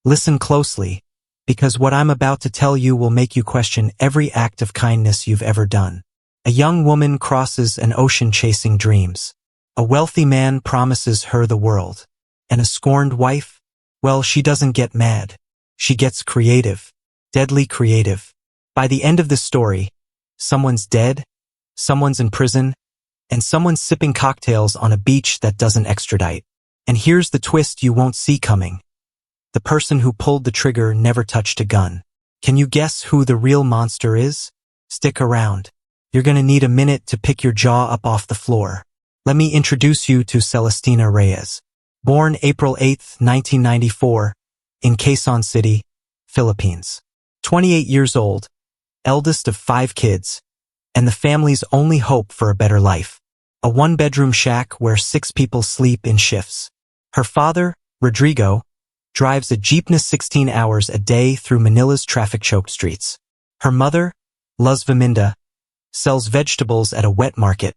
Listen closely, because what I'm about to tell you will make you question every act of kindness you've ever done. A young woman crosses an ocean chasing dreams. A wealthy man promises her the world. And a scorned wife? Well, she doesn't get mad. She gets creative. Deadly creative. By the end of the story, someone's dead, someone's in prison, and someone's sipping cocktails on a beach that doesn't extradite. And here's the twist you won't see coming. The person who pulled the trigger never touched a gun. Can you guess who the real monster is? Stick around. You're gonna need a minute to pick your jaw up off the floor. Let me introduce you to Celestina Reyes. Born April 8, 1994, in Quezon City, Philippines. 28 years old, eldest of 5 kids, and the family's only hope for a better life. A one-bedroom shack where 6 people sleep in shifts. Her father, Rodrigo, drives a jeepney 16 hours a day through Manila's traffic-choked streets. Her mother, Luz Vaminda, sells vegetables at a wet market,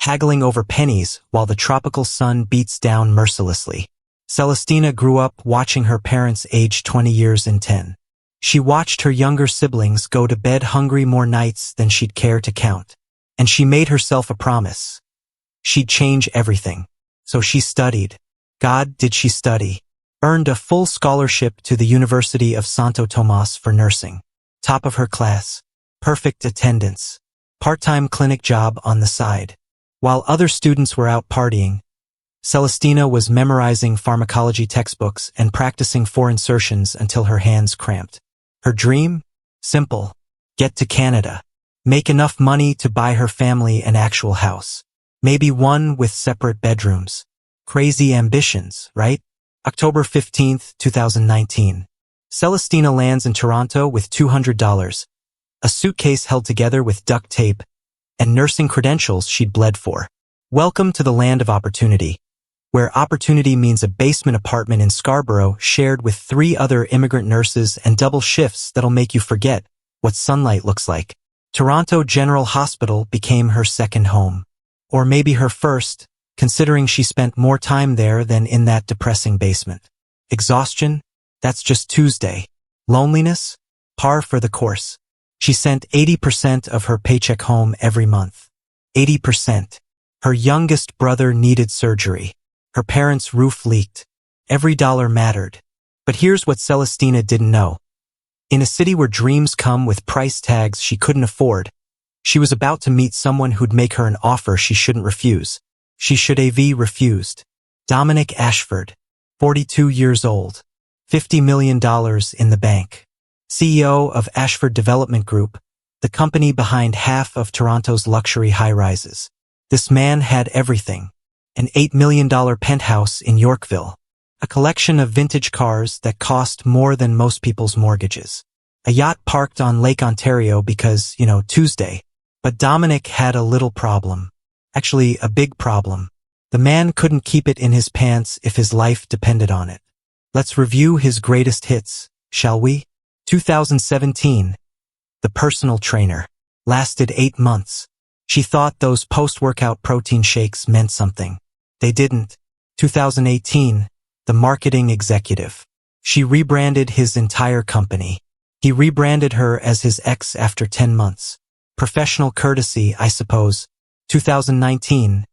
haggling over pennies while the tropical sun beats down mercilessly. Celestina grew up watching her parents age 20 years in 10. She watched her younger siblings go to bed hungry more nights than she'd care to count. And she made herself a promise. She'd change everything. So she studied. God, did she study. Earned a full scholarship to the University of Santo Tomas for nursing. Top of her class. Perfect attendance. Part-time clinic job on the side. While other students were out partying, Celestina was memorizing pharmacology textbooks and practicing 4 insertions until her hands cramped. Her dream? Simple. Get to Canada. Make enough money to buy her family an actual house. Maybe one with separate bedrooms. Crazy ambitions, right? October 15, 2019. Celestina lands in Toronto with $200, a suitcase held together with duct tape, and nursing credentials she'd bled for. Welcome to the land of opportunity, where opportunity means a basement apartment in Scarborough shared with 3 other immigrant nurses and double shifts that'll make you forget what sunlight looks like. Toronto General Hospital became her second home. Or maybe her first, considering she spent more time there than in that depressing basement. Exhaustion? That's just Tuesday. Loneliness? Par for the course. She sent 80% of her paycheck home every month. 80%. Her youngest brother needed surgery. Her parents' roof leaked. Every dollar mattered. But here's what Celestina didn't know. In a city where dreams come with price tags she couldn't afford, she was about to meet someone who'd make her an offer she shouldn't refuse. She should have refused. Dominic Ashford, 42 years old, $50 million in the bank. CEO of Ashford Development Group, the company behind half of Toronto's luxury high-rises. This man had everything. An $8 million penthouse in Yorkville. A collection of vintage cars that cost more than most people's mortgages. A yacht parked on Lake Ontario because, Tuesday. But Dominic had a little problem. Actually, a big problem. The man couldn't keep it in his pants if his life depended on it. Let's review his greatest hits, shall we? 2017. The Personal Trainer. Lasted 8 months. She thought those post-workout protein shakes meant something. They didn't. 2018. The Marketing Executive. She rebranded his entire company. He rebranded her as his ex after 10 months. Professional courtesy, I suppose. 2019.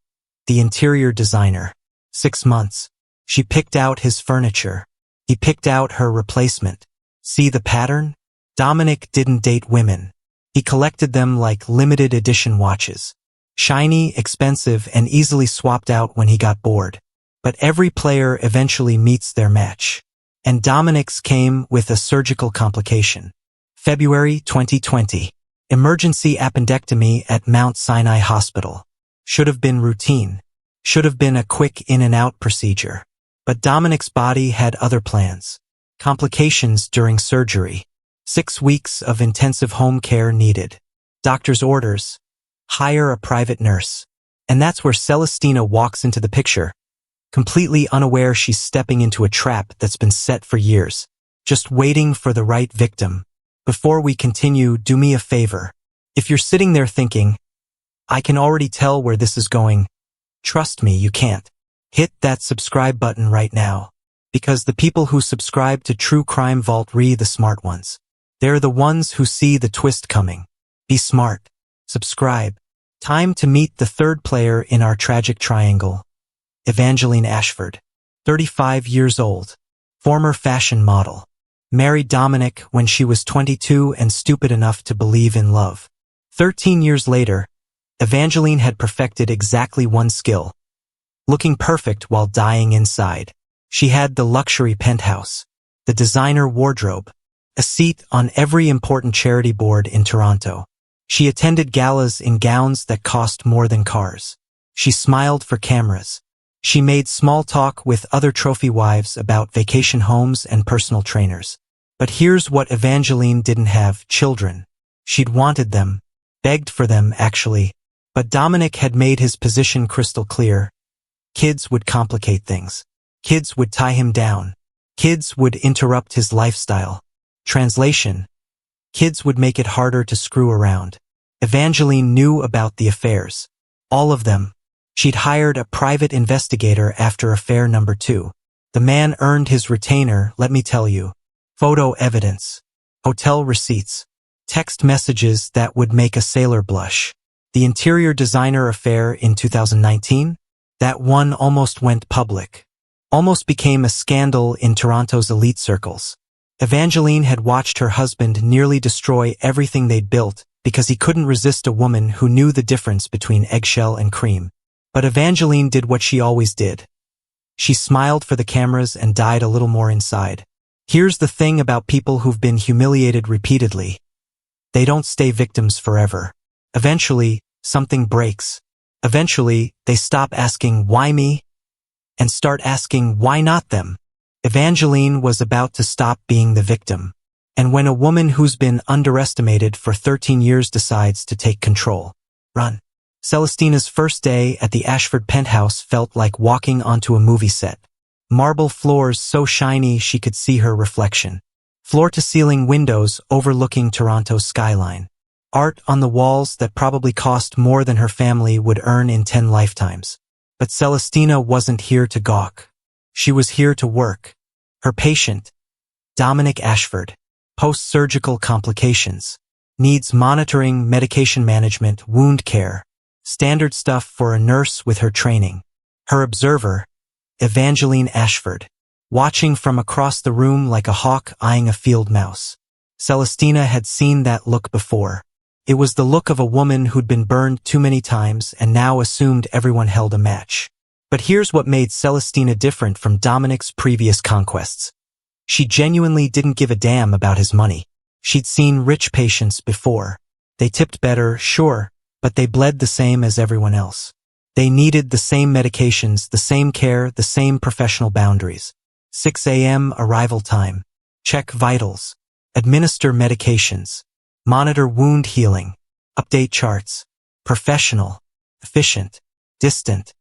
The Interior Designer. 6 months. She picked out his furniture. He picked out her replacement. See the pattern? Dominic didn't date women. He collected them like limited edition watches. Shiny, expensive, and easily swapped out when he got bored. But every player eventually meets their match. And Dominic's came with a surgical complication. February 2020. Emergency appendectomy at Mount Sinai Hospital. Should have been routine. Should have been a quick in-and-out procedure. But Dominic's body had other plans. Complications during surgery. 6 weeks of intensive home care needed. Doctor's orders. Hire a private nurse. And that's where Celestina walks into the picture. Completely unaware she's stepping into a trap that's been set for years. Just waiting for the right victim. Before we continue, do me a favor. If you're sitting there thinking, I can already tell where this is going, trust me, you can't. Hit that subscribe button right now. Because the people who subscribe to True Crime Vault re the smart ones. They're the ones who see the twist coming. Be smart. Subscribe. Time to meet the third player in our tragic triangle. Evangeline Ashford. 35 years old. Former fashion model. Married Dominic when she was 22 and stupid enough to believe in love. 13 years later, Evangeline had perfected exactly one skill. Looking perfect while dying inside. She had the luxury penthouse, the designer wardrobe, a seat on every important charity board in Toronto. She attended galas in gowns that cost more than cars. She smiled for cameras. She made small talk with other trophy wives about vacation homes and personal trainers. But here's what Evangeline didn't have: children. She'd wanted them, begged for them actually. But Dominic had made his position crystal clear. Kids would complicate things. Kids would tie him down. Kids would interrupt his lifestyle. Translation: kids would make it harder to screw around. Evangeline knew about the affairs. All of them. She'd hired a private investigator after affair number 2. The man earned his retainer, let me tell you. Photo evidence. Hotel receipts. Text messages that would make a sailor blush. The interior designer affair in 2019? That one almost went public. Almost became a scandal in Toronto's elite circles. Evangeline had watched her husband nearly destroy everything they'd built because he couldn't resist a woman who knew the difference between eggshell and cream. But Evangeline did what she always did. She smiled for the cameras and died a little more inside. Here's the thing about people who've been humiliated repeatedly. They don't stay victims forever. Eventually, something breaks. Eventually, they stop asking, why me? And start asking, why not them? Evangeline was about to stop being the victim. And when a woman who's been underestimated for 13 years decides to take control, run. Celestina's first day at the Ashford penthouse felt like walking onto a movie set. Marble floors so shiny she could see her reflection. Floor-to-ceiling windows overlooking Toronto's skyline. Art on the walls that probably cost more than her family would earn in 10 lifetimes. But Celestina wasn't here to gawk. She was here to work. Her patient, Dominic Ashford, post-surgical complications, needs monitoring, medication management, wound care, standard stuff for a nurse with her training. Her observer, Evangeline Ashford, watching from across the room like a hawk eyeing a field mouse. Celestina had seen that look before. It was the look of a woman who'd been burned too many times and now assumed everyone held a match. But here's what made Celestina different from Dominic's previous conquests. She genuinely didn't give a damn about his money. She'd seen rich patients before. They tipped better, sure, but they bled the same as everyone else. They needed the same medications, the same care, the same professional boundaries. 6 a.m. arrival time. Check vitals. Administer medications. Monitor wound healing. Update charts. Professional. Efficient. Distant.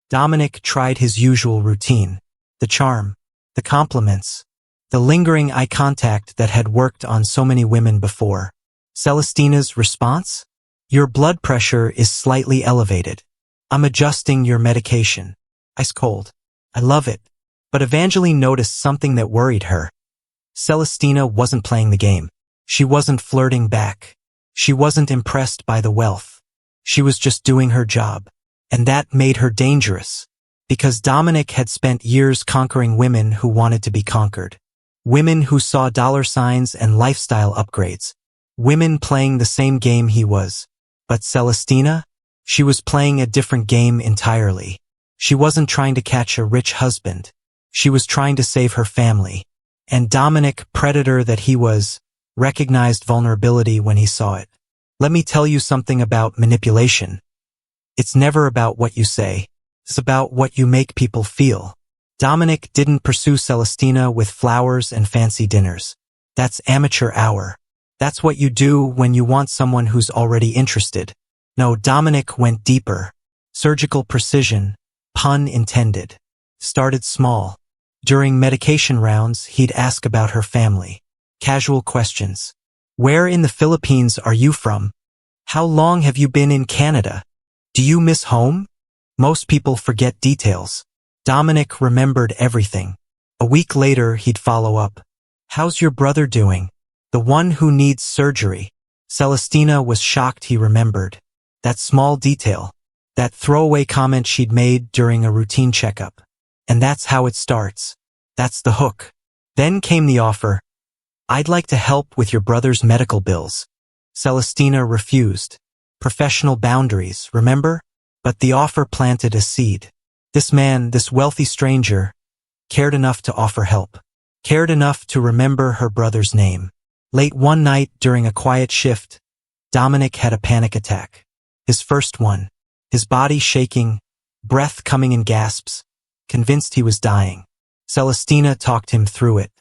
Dominic tried his usual routine. The charm. The compliments. The lingering eye contact that had worked on so many women before. Celestina's response? Your blood pressure is slightly elevated. I'm adjusting your medication. Ice cold. I love it. But Evangeline noticed something that worried her. Celestina wasn't playing the game. She wasn't flirting back. She wasn't impressed by the wealth. She was just doing her job. And that made her dangerous. Because Dominic had spent years conquering women who wanted to be conquered. Women who saw dollar signs and lifestyle upgrades. Women playing the same game he was. But Celestina? She was playing a different game entirely. She wasn't trying to catch a rich husband. She was trying to save her family. And Dominic, predator that he was, recognized vulnerability when he saw it. Let me tell you something about manipulation. It's never about what you say. It's about what you make people feel. Dominic didn't pursue Celestina with flowers and fancy dinners. That's amateur hour. That's what you do when you want someone who's already interested. No, Dominic went deeper. Surgical precision, pun intended. Started small. During medication rounds, he'd ask about her family. Casual questions. Where in the Philippines are you from? How long have you been in Canada? Do you miss home? Most people forget details. Dominic remembered everything. A week later, he'd follow up. How's your brother doing? The one who needs surgery. Celestina was shocked he remembered. That small detail. That throwaway comment she'd made during a routine checkup. And that's how it starts. That's the hook. Then came the offer. I'd like to help with your brother's medical bills. Celestina refused. Professional boundaries, remember? But the offer planted a seed. This man, this wealthy stranger, cared enough to offer help. Cared enough to remember her brother's name. Late one night during a quiet shift, Dominic had a panic attack. His first one. His body shaking, breath coming in gasps, convinced he was dying. Celestina talked him through it.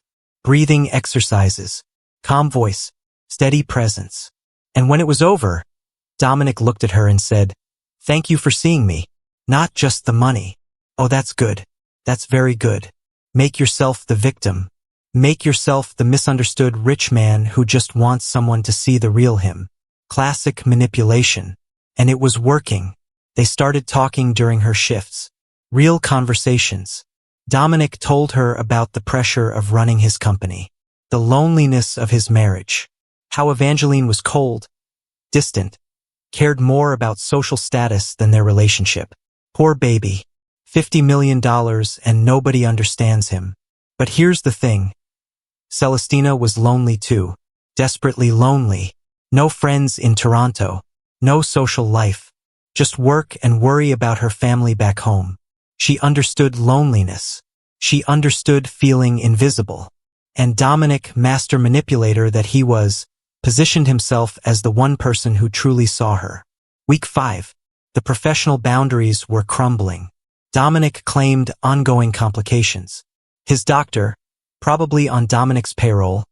Breathing exercises, calm voice, steady presence. And when it was over, Dominic looked at her and said, "Thank you for seeing me. Not just the money. Oh, that's good. That's very good. Make yourself the victim. Make yourself the misunderstood rich man who just wants someone to see the real him." Classic manipulation. And it was working. They started talking during her shifts. Real conversations. Dominic told her about the pressure of running his company, the loneliness of his marriage, how Evangeline was cold, distant, cared more about social status than their relationship. Poor baby. $50 million and nobody understands him. But here's the thing. Celestina was lonely too. Desperately lonely. No friends in Toronto. No social life. Just work and worry about her family back home. She understood loneliness. She understood feeling invisible. And Dominic, master manipulator that he was, positioned himself as the one person who truly saw her. Week 5. The professional boundaries were crumbling. Dominic claimed ongoing complications. His doctor, probably on Dominic's payroll,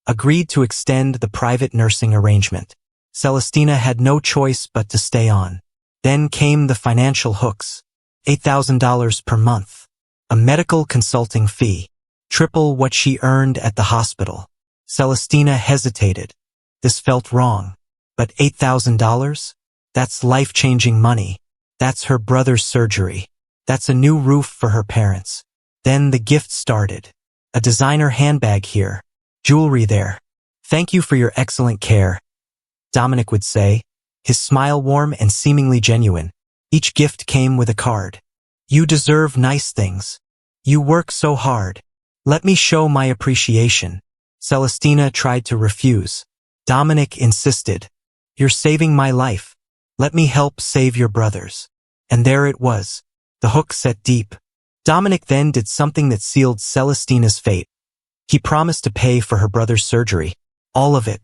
agreed to extend the private nursing arrangement. Celestina had no choice but to stay on. Then came the financial hooks. $8,000 per month. A medical consulting fee. Triple what she earned at the hospital. Celestina hesitated. This felt wrong. But $8,000? That's life-changing money. That's her brother's surgery. That's a new roof for her parents. Then the gift started. A designer handbag here. Jewelry there. "Thank you for your excellent care," Dominic would say, his smile warm and seemingly genuine. Each gift came with a card. "You deserve nice things. You work so hard. Let me show my appreciation." Celestina tried to refuse. Dominic insisted. "You're saving my life. Let me help save your brother's." And there it was. The hook set deep. Dominic then did something that sealed Celestina's fate. He promised to pay for her brother's surgery. All of it.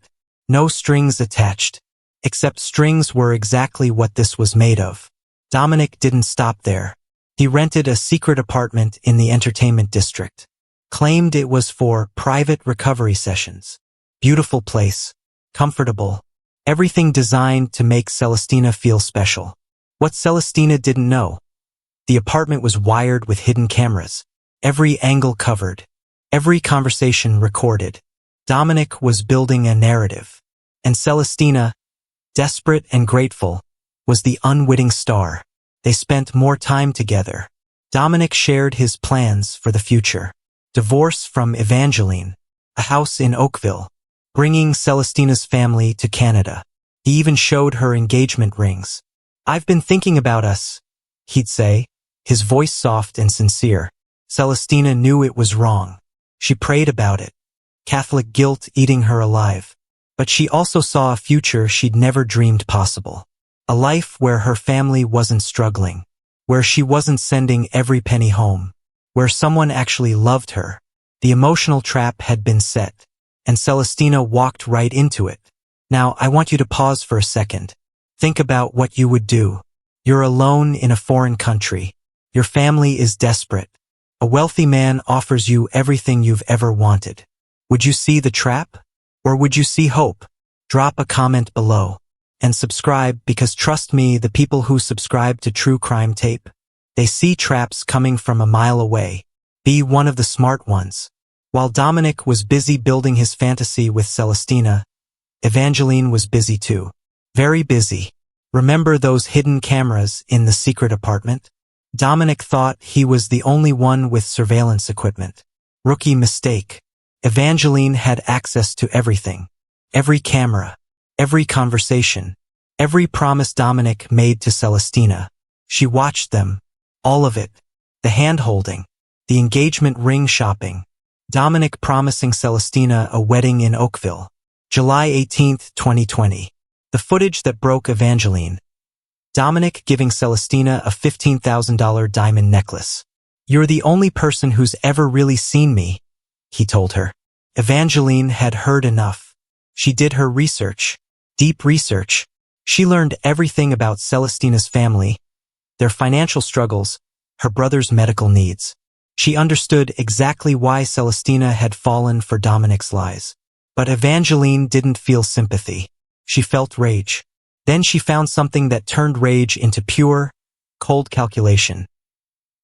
No strings attached. Except strings were exactly what this was made of. Dominic didn't stop there. He rented a secret apartment in the entertainment district. Claimed it was for private recovery sessions. Beautiful place. Comfortable. Everything designed to make Celestina feel special. What Celestina didn't know. The apartment was wired with hidden cameras. Every angle covered. Every conversation recorded. Dominic was building a narrative. And Celestina, desperate and grateful, was the unwitting star. They spent more time together. Dominic shared his plans for the future. Divorce from Evangeline. A house in Oakville. Bringing Celestina's family to Canada. He even showed her engagement rings. "I've been thinking about us," he'd say, his voice soft and sincere. Celestina knew it was wrong. She prayed about it. Catholic guilt eating her alive. But she also saw a future she'd never dreamed possible. A life where her family wasn't struggling. Where she wasn't sending every penny home. Where someone actually loved her. The emotional trap had been set. And Celestina walked right into it. Now, I want you to pause for a second. Think about what you would do. You're alone in a foreign country. Your family is desperate. A wealthy man offers you everything you've ever wanted. Would you see the trap? Or would you see hope? Drop a comment below. And subscribe, because trust me, the people who subscribe to True Crime Tape, they see traps coming from a mile away. Be one of the smart ones. While Dominic was busy building his fantasy with Celestina, Evangeline was busy too. Very busy. Remember those hidden cameras in the secret apartment? Dominic thought he was the only one with surveillance equipment. Rookie mistake. Evangeline had access to everything. Every camera. Every conversation. Every promise Dominic made to Celestina. She watched them. All of it. The hand-holding. The engagement ring shopping. Dominic promising Celestina a wedding in Oakville. July 18, 2020. The footage that broke Evangeline. Dominic giving Celestina a $15,000 diamond necklace. "You're the only person who's ever really seen me," he told her. Evangeline had heard enough. She did her research. Deep research. She learned everything about Celestina's family, their financial struggles, her brother's medical needs. She understood exactly why Celestina had fallen for Dominic's lies. But Evangeline didn't feel sympathy. She felt rage. Then she found something that turned rage into pure, cold calculation.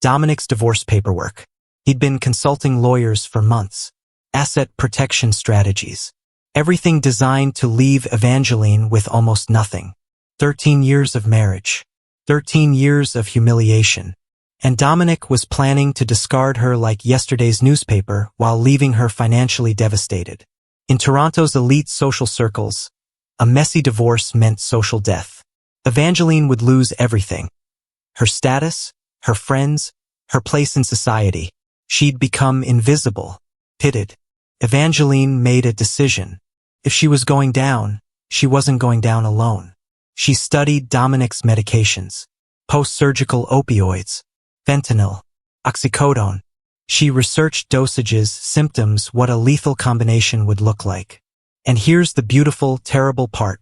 Dominic's divorce paperwork. He'd been consulting lawyers for months. Asset protection strategies. Everything designed to leave Evangeline with almost nothing. 13 years of marriage. 13 years of humiliation. And Dominic was planning to discard her like yesterday's newspaper while leaving her financially devastated. In Toronto's elite social circles, a messy divorce meant social death. Evangeline would lose everything. Her status, her friends, her place in society. She'd become invisible, pitted. Evangeline made a decision. If she was going down, she wasn't going down alone. She studied Dominic's medications. Post-surgical opioids. Fentanyl. Oxycodone. She researched dosages, symptoms, what a lethal combination would look like. And here's the beautiful, terrible part.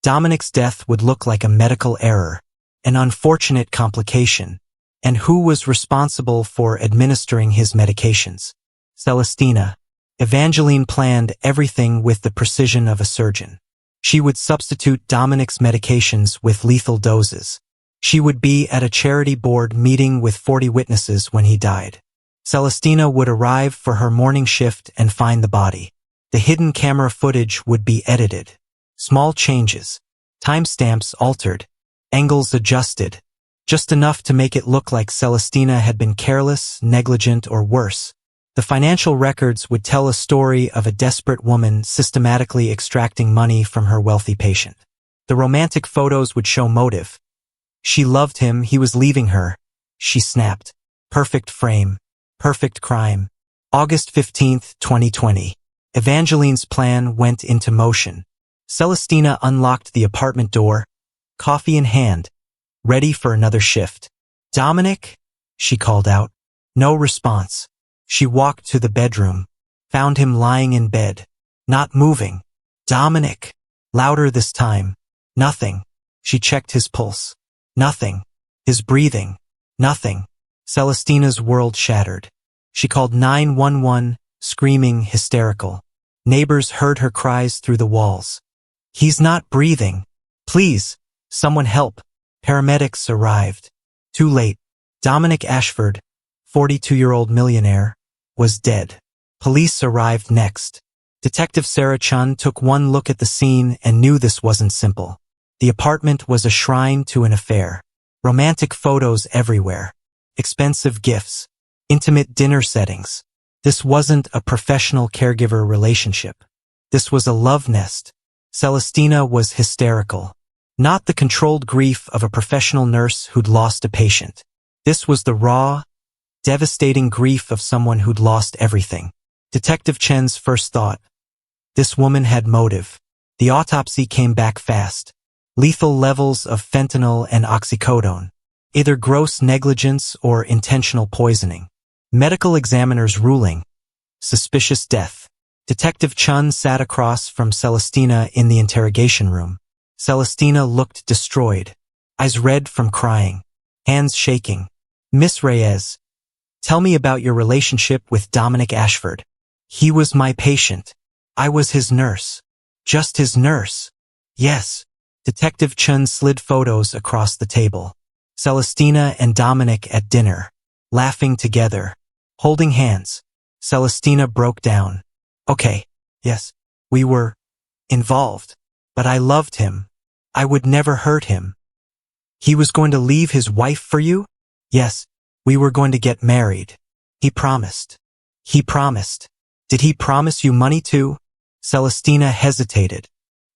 Dominic's death would look like a medical error, an unfortunate complication. And who was responsible for administering his medications? Celestina. Evangeline planned everything with the precision of a surgeon. She would substitute Dominic's medications with lethal doses. She would be at a charity board meeting with 40 witnesses when he died. Celestina would arrive for her morning shift and find the body. The hidden camera footage would be edited. Small changes. Timestamps altered. Angles adjusted. Just enough to make it look like Celestina had been careless, negligent, or worse. The financial records would tell a story of a desperate woman systematically extracting money from her wealthy patient. The romantic photos would show motive. She loved him, he was leaving her. She snapped. Perfect frame. Perfect crime. August 15, 2020. Evangeline's plan went into motion. Celestina unlocked the apartment door, coffee in hand, ready for another shift. "Dominic?" she called out. No response. She walked to the bedroom, found him lying in bed, not moving. "Dominic!" Louder this time. Nothing. She checked his pulse. Nothing. His breathing. Nothing. Celestina's world shattered. She called 911, screaming, hysterical. Neighbors heard her cries through the walls. "He's not breathing. Please, someone help." Paramedics arrived. Too late. Dominic Ashford, 42-year-old millionaire, was dead. Police arrived next. Detective Sarah Chun took one look at the scene and knew this wasn't simple. The apartment was a shrine to an affair. Romantic photos everywhere. Expensive gifts. Intimate dinner settings. This wasn't a professional caregiver relationship. This was a love nest. Celestina was hysterical. Not the controlled grief of a professional nurse who'd lost a patient. This was the raw, devastating grief of someone who'd lost everything. Detective Chen's first thought. This woman had motive. The autopsy came back fast. Lethal levels of fentanyl and oxycodone. Either gross negligence or intentional poisoning. Medical examiner's ruling. Suspicious death. Detective Chun sat across from Celestina in the interrogation room. Celestina looked destroyed. Eyes red from crying. Hands shaking. "Miss Reyes, tell me about your relationship with Dominic Ashford." "He was my patient. I was his nurse." "Just his nurse?" "Yes." Detective Chun slid photos across the table. Celestina and Dominic at dinner. Laughing together. Holding hands. Celestina broke down. "Okay, yes, we were involved. But I loved him. I would never hurt him." "He was going to leave his wife for you?" "Yes, we were going to get married. He promised." He promised. Did he promise you money too? Celestina hesitated.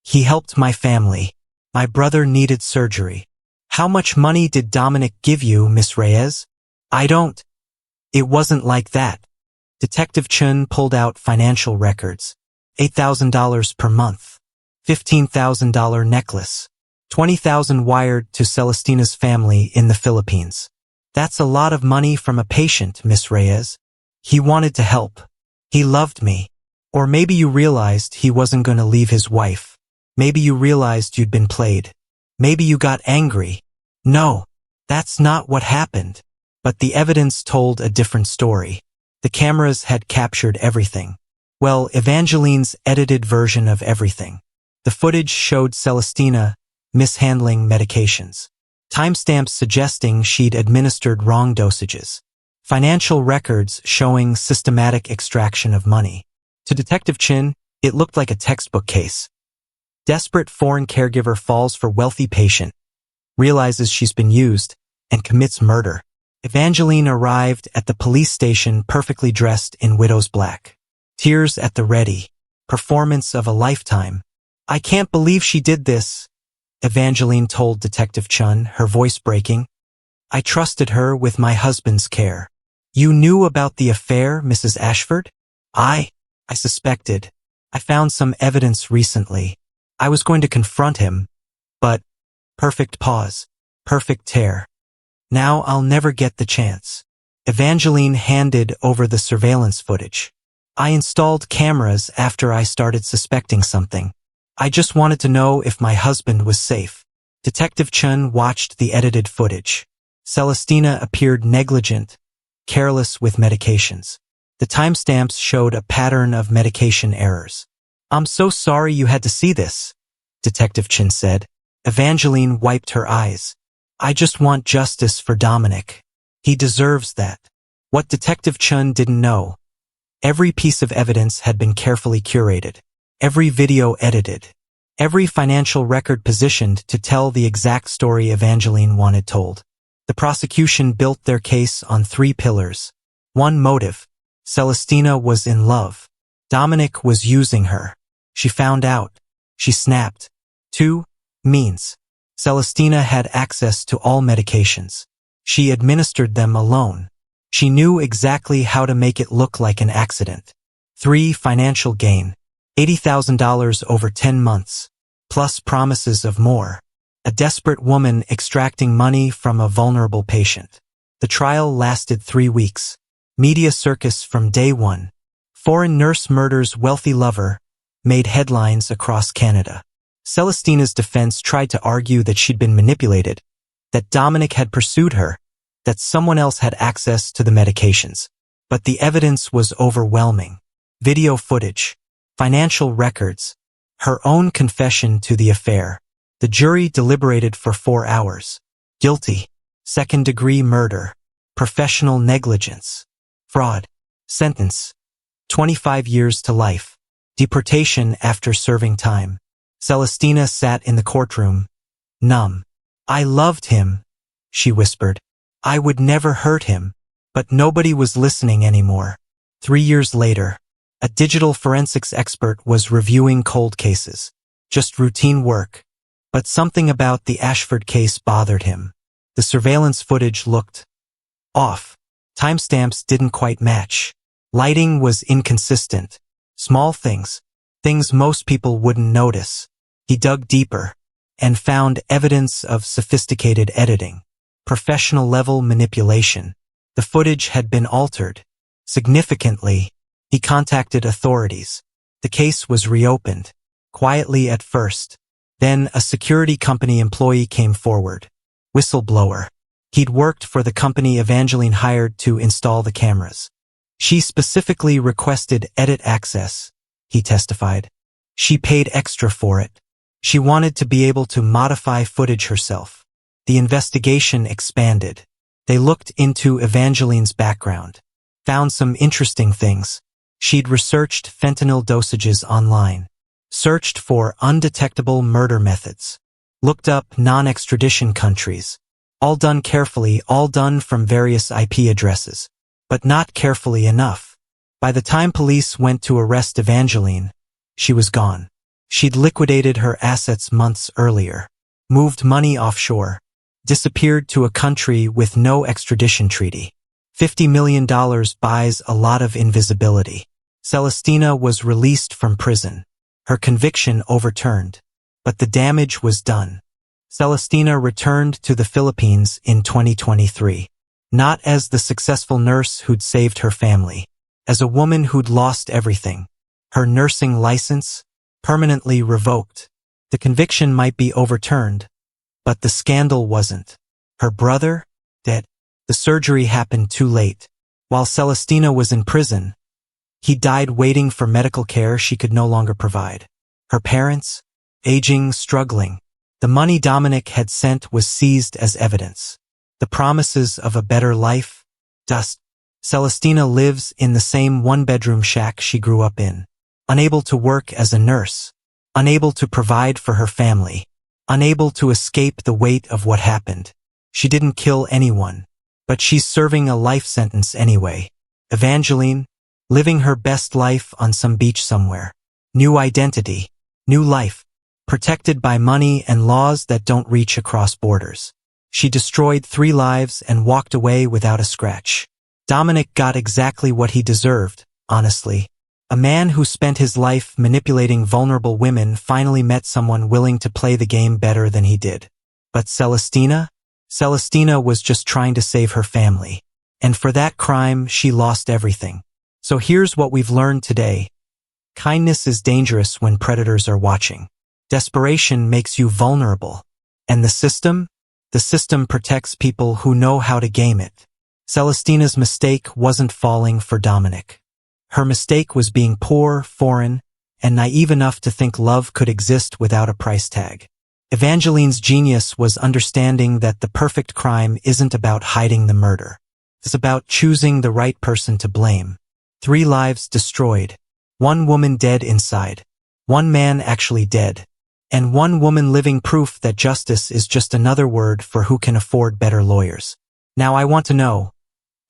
He helped my family. My brother needed surgery. How much money did Dominic give you, Miss Reyes? I don't. It wasn't like that. Detective Chun pulled out financial records. $8,000 per month. $15,000 necklace. $20,000 wired to Celestina's family in the Philippines. That's a lot of money from a patient, Miss Reyes. He wanted to help. He loved me. Or maybe you realized he wasn't going to leave his wife. Maybe you realized you'd been played. Maybe you got angry. No, that's not what happened. But the evidence told a different story. The cameras had captured everything. Well, Evangeline's edited version of everything. The footage showed Celestina mishandling medications. Timestamps suggesting she'd administered wrong dosages. Financial records showing systematic extraction of money. To Detective Chin, it looked like a textbook case. Desperate foreign caregiver falls for wealthy patient, realizes she's been used, and commits murder. Evangeline arrived at the police station perfectly dressed in widow's black. Tears at the ready. Performance of a lifetime. I can't believe she did this, Evangeline told Detective Chun, her voice breaking. I trusted her with my husband's care. You knew about the affair, Mrs. Ashford? I suspected. I found some evidence recently. I was going to confront him, but perfect pause, perfect tear. Now I'll never get the chance. Evangeline handed over the surveillance footage. I installed cameras after I started suspecting something. I just wanted to know if my husband was safe. Detective Chun watched the edited footage. Celestina appeared negligent, careless with medications. The timestamps showed a pattern of medication errors. I'm so sorry you had to see this, Detective Chun said. Evangeline wiped her eyes. I just want justice for Dominic. He deserves that. What Detective Chun didn't know. Every piece of evidence had been carefully curated. Every video edited. Every financial record positioned to tell the exact story Evangeline wanted told. The prosecution built their case on 3 pillars. 1, motive. Celestina was in love. Dominic was using her. She found out. She snapped. 2, means. Celestina had access to all medications. She administered them alone. She knew exactly how to make it look like an accident. 3, financial gain. $80,000 over 10 months. Plus promises of more. A desperate woman extracting money from a vulnerable patient. The trial lasted 3 weeks. Media circus from day one. Foreign nurse murders wealthy lover, made headlines across Canada. Celestina's defense tried to argue that she'd been manipulated, that Dominic had pursued her, that someone else had access to the medications. But the evidence was overwhelming. Video footage, financial records, her own confession to the affair. The jury deliberated for 4 hours. Guilty. Second-degree murder. Professional negligence. Fraud. Sentence. 25 years to life. Deportation after serving time. Celestina sat in the courtroom, numb. I loved him, she whispered. I would never hurt him. But nobody was listening anymore. 3 years later, a digital forensics expert was reviewing cold cases. Just routine work. But something about the Ashford case bothered him. The surveillance footage looked off. Timestamps didn't quite match. Lighting was inconsistent. Small things. Things most people wouldn't notice. He dug deeper and found evidence of sophisticated editing. Professional-level manipulation. The footage had been altered. Significantly, he contacted authorities. The case was reopened. Quietly at first. Then a security company employee came forward. Whistleblower. He'd worked for the company Evangeline hired to install the cameras. She specifically requested edit access, he testified. She paid extra for it. She wanted to be able to modify footage herself. The investigation expanded. They looked into Evangeline's background. Found some interesting things. She'd researched fentanyl dosages online. Searched for undetectable murder methods. Looked up non-extradition countries. All done carefully, all done from various IP addresses. But not carefully enough. By the time police went to arrest Evangeline, she was gone. She'd liquidated her assets months earlier, moved money offshore, disappeared to a country with no extradition treaty. $50 million buys a lot of invisibility. Celestina was released from prison, her conviction overturned, but the damage was done. Celestina returned to the Philippines in 2023, not as the successful nurse who'd saved her family, as a woman who'd lost everything. Her nursing license, permanently revoked. The conviction might be overturned, but the scandal wasn't. Her brother, dead. The surgery happened too late. While Celestina was in prison, he died waiting for medical care she could no longer provide. Her parents, aging, struggling. The money Dominic had sent was seized as evidence. The promises of a better life, dust. Celestina lives in the same one-bedroom shack she grew up in, unable to work as a nurse, unable to provide for her family, unable to escape the weight of what happened. She didn't kill anyone, but she's serving a life sentence anyway. Evangeline, living her best life on some beach somewhere. New identity, new life, protected by money and laws that don't reach across borders. She destroyed 3 lives and walked away without a scratch. Dominic got exactly what he deserved, honestly. A man who spent his life manipulating vulnerable women finally met someone willing to play the game better than he did. But Celestina? Celestina was just trying to save her family. And for that crime, she lost everything. So here's what we've learned today. Kindness is dangerous when predators are watching. Desperation makes you vulnerable. And the system? The system protects people who know how to game it. Celestina's mistake wasn't falling for Dominic. Her mistake was being poor, foreign, and naive enough to think love could exist without a price tag. Evangeline's genius was understanding that the perfect crime isn't about hiding the murder. It's about choosing the right person to blame. 3 lives destroyed. 1 woman dead inside. 1 man actually dead. And 1 woman living proof that justice is just another word for who can afford better lawyers. Now I want to know,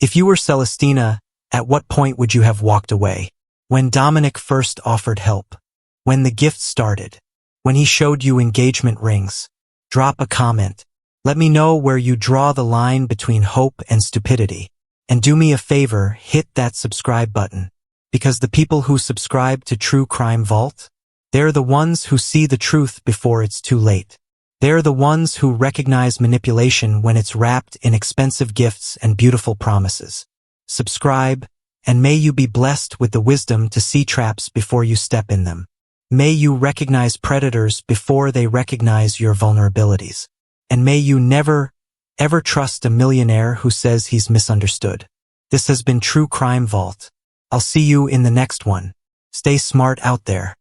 if you were Celestina, at what point would you have walked away? When Dominic first offered help? When the gift started? When he showed you engagement rings? Drop a comment. Let me know where you draw the line between hope and stupidity. And do me a favor, hit that subscribe button. Because the people who subscribe to True Crime Vault, they're the ones who see the truth before it's too late. They're the ones who recognize manipulation when it's wrapped in expensive gifts and beautiful promises. Subscribe, and may you be blessed with the wisdom to see traps before you step in them. May you recognize predators before they recognize your vulnerabilities. And may you never, ever trust a millionaire who says he's misunderstood. This has been True Crime Vault. I'll see you in the next one. Stay smart out there.